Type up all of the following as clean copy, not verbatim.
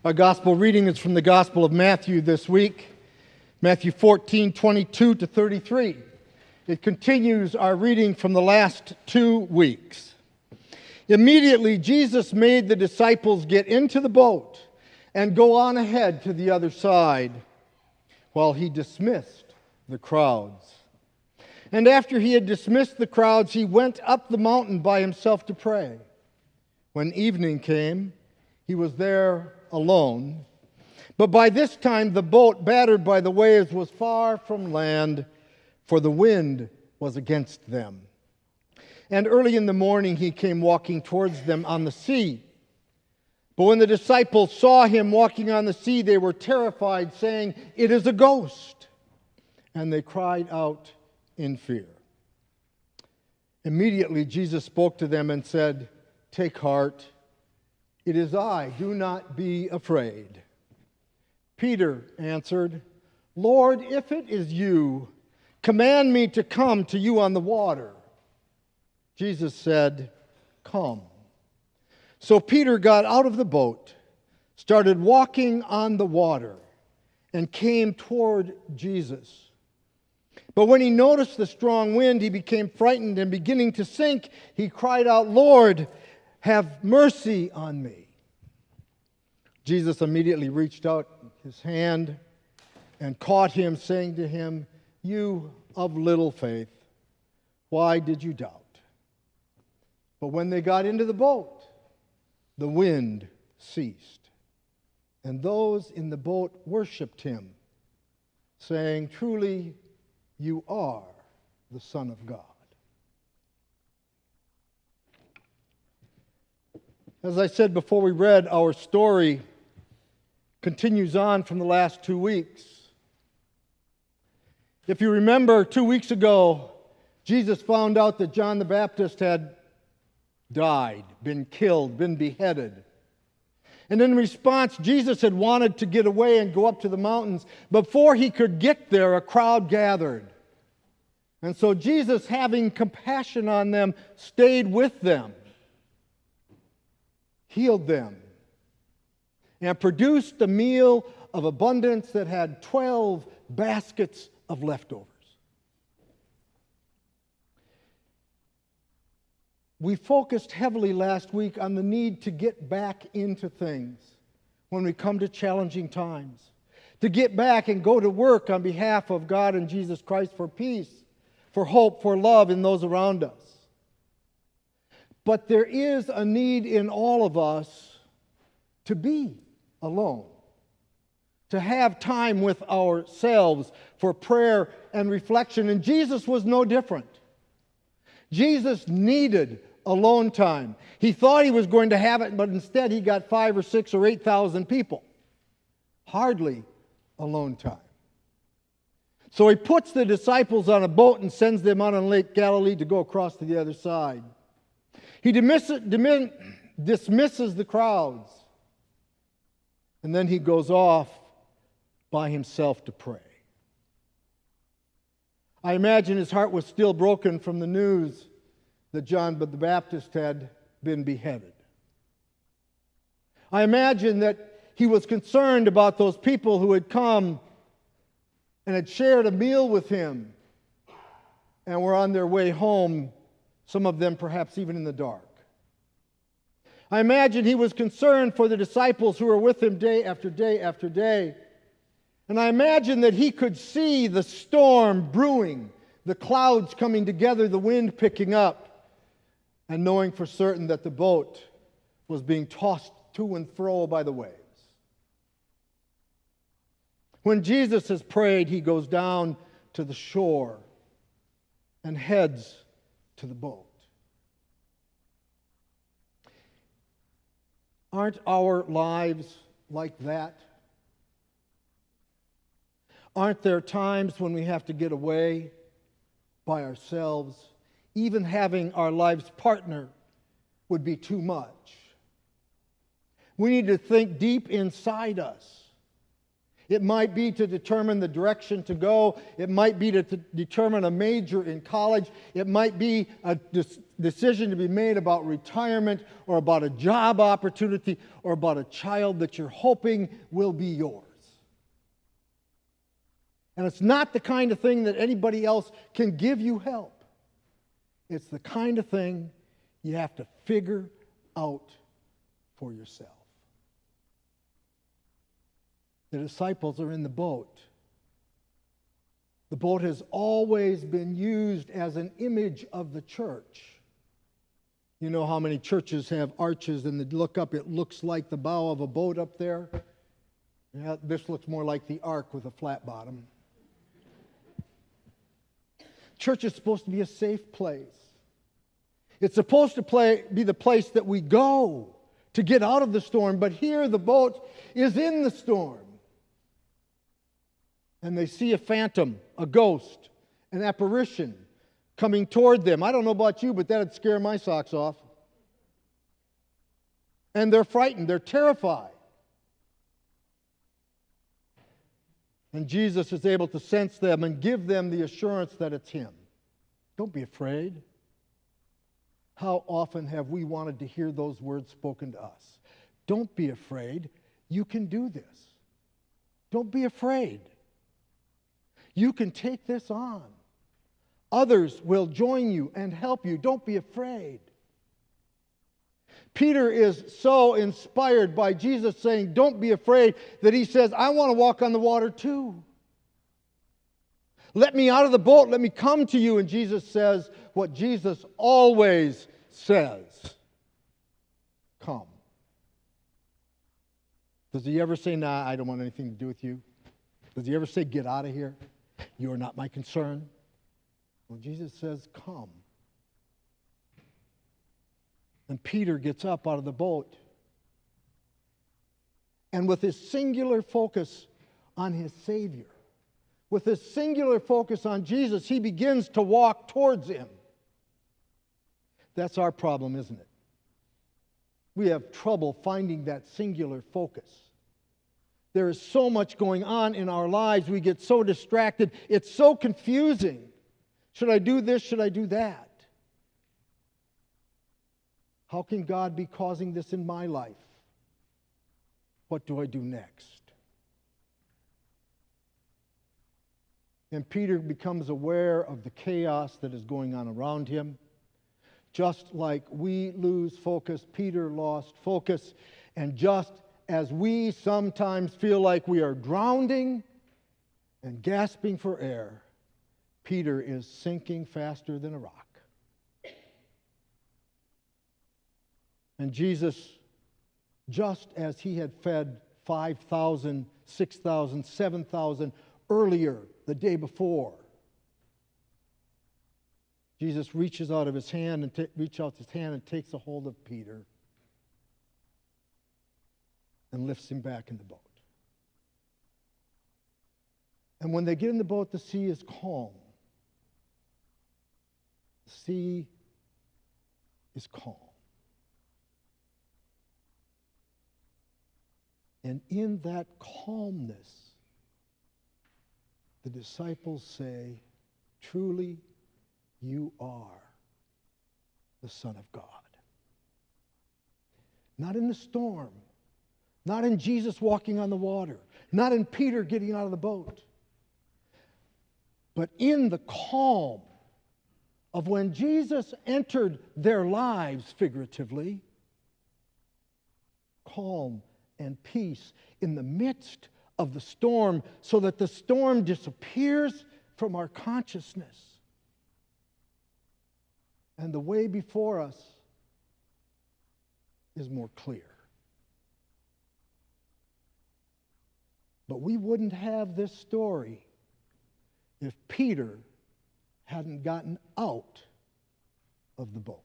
Our gospel reading is from the Gospel of Matthew this week, Matthew 14:22 to 33. It continues our reading from the last 2 weeks. Immediately, Jesus made the disciples get into the boat and go on ahead to the other side while he dismissed the crowds. And after he had dismissed the crowds, he went up the mountain by himself to pray. When evening came, he was there alone. But by this time the boat, battered by the waves, was far from land, for the wind was against them. And early in the morning he came walking towards them on the sea. But when the disciples saw him walking on the sea, they were terrified, saying, "It is a ghost." And they cried out in fear. Immediately Jesus spoke to them and said, "Take heart. It is I, do not be afraid." Peter answered, "Lord, if it is you, command me to come to you on the water." Jesus said, "Come." So Peter got out of the boat, started walking on the water, and came toward Jesus. But when he noticed the strong wind, he became frightened, and beginning to sink, he cried out, "Lord, have mercy on me." Jesus immediately reached out his hand and caught him, saying to him, "You of little faith, why did you doubt?" But when they got into the boat, the wind ceased, and those in the boat worshiped him, saying, "Truly, you are the Son of God." As I said before we read, our story continues on from the last 2 weeks. If you remember, 2 weeks ago, Jesus found out that John the Baptist had died, been killed, been beheaded. And in response, Jesus had wanted to get away and go up to the mountains. Before he could get there, a crowd gathered. And so Jesus, having compassion on them, stayed with them, healed them, and produced a meal of abundance that had 12 baskets of leftovers. We focused heavily last week on the need to get back into things when we come to challenging times, to get back and go to work on behalf of God and Jesus Christ for peace, for hope, for love in those around us. But there is a need in all of us to be alone, to have time with ourselves for prayer and reflection. And Jesus was no different. Jesus needed alone time. He thought he was going to have it, but instead he got 5 or 6 or 8,000 people. Hardly alone time. So he puts the disciples on a boat and sends them out on Lake Galilee to go across to the other side. He dismisses the crowds, and then he goes off by himself to pray. I imagine his heart was still broken from the news that John the Baptist had been beheaded. I imagine that he was concerned about those people who had come and had shared a meal with him and were on their way home, some of them perhaps even in the dark. I imagine he was concerned for the disciples who were with him day after day after day. And I imagine that he could see the storm brewing, the clouds coming together, the wind picking up, and knowing for certain that the boat was being tossed to and fro by the waves. When Jesus has prayed, he goes down to the shore and heads to the boat. Aren't our lives like that? Aren't there times when we have to get away by ourselves? Even having our life's partner would be too much. We need to think deep inside us. It might be to determine the direction to go. It might be to determine a major in college. It might be a decision to be made about retirement or about a job opportunity or about a child that you're hoping will be yours. And it's not the kind of thing that anybody else can give you help. It's the kind of thing you have to figure out for yourself. The disciples are in the boat. The boat has always been used as an image of the church. You know how many churches have arches and they look up, it looks like the bow of a boat up there? Yeah, this looks more like the ark with a flat bottom. Church is supposed to be a safe place. It's supposed to be the place that we go to get out of the storm, but here the boat is in the storm. And they see a phantom, a ghost, an apparition coming toward them. I don't know about you, but that would scare my socks off. And they're frightened, they're terrified. And Jesus is able to sense them and give them the assurance that it's Him. Don't be afraid. How often have we wanted to hear those words spoken to us? Don't be afraid. You can do this. Don't be afraid. You can take this on. Others will join you and help you. Don't be afraid. Peter is so inspired by Jesus saying, don't be afraid, that he says, I want to walk on the water too. Let me out of the boat. Let me come to you. And Jesus says what Jesus always says. Come. Does he ever say, nah, I don't want anything to do with you? Does he ever say, get out of here? You are not my concern. Well, Jesus says, come. And Peter gets up out of the boat. And with his singular focus on his Savior, with his singular focus on Jesus, he begins to walk towards Him. That's our problem, isn't it? We have trouble finding that singular focus. There is so much going on in our lives. We get so distracted. It's so confusing. Should I do this? Should I do that? How can God be causing this in my life? What do I do next? And Peter becomes aware of the chaos that is going on around him. Just like we lose focus, Peter lost focus. And just as we sometimes feel like we are drowning and gasping for air, Peter is sinking faster than a rock. And Jesus, just as He had fed 5,000, 6,000, 7,000 earlier, the day before, Jesus reaches out His hand and takes a hold of Peter and lifts him back in the boat. And when they get in the boat, the sea is calm. The sea is calm. And in that calmness, the disciples say, truly, you are the Son of God. Not in the storm, not in Jesus walking on the water, not in Peter getting out of the boat, but in the calm of when Jesus entered their lives, figuratively, calm and peace in the midst of the storm, so that the storm disappears from our consciousness. And the way before us is more clear. But we wouldn't have this story if Peter hadn't gotten out of the boat.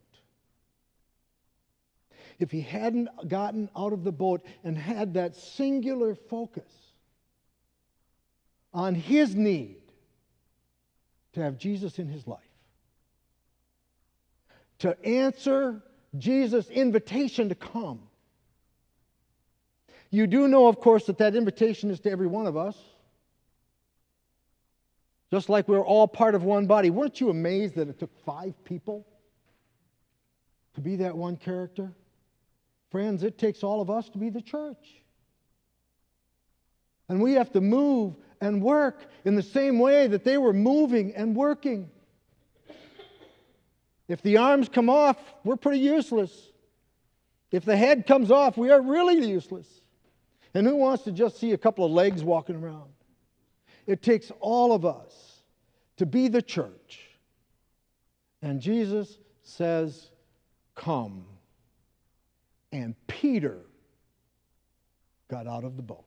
If he hadn't gotten out of the boat and had that singular focus on his need to have Jesus in his life, to answer Jesus' invitation to come, You do know, of course, that invitation is to every one of us. Just like we're all part of one body. Weren't you amazed that it took 5 people to be that one character? Friends, it takes all of us to be the church. And we have to move and work in the same way that they were moving and working. If the arms come off, we're pretty useless. If the head comes off, we are really useless. And who wants to just see a couple of legs walking around? It takes all of us to be the church. And Jesus says, come. And Peter got out of the boat.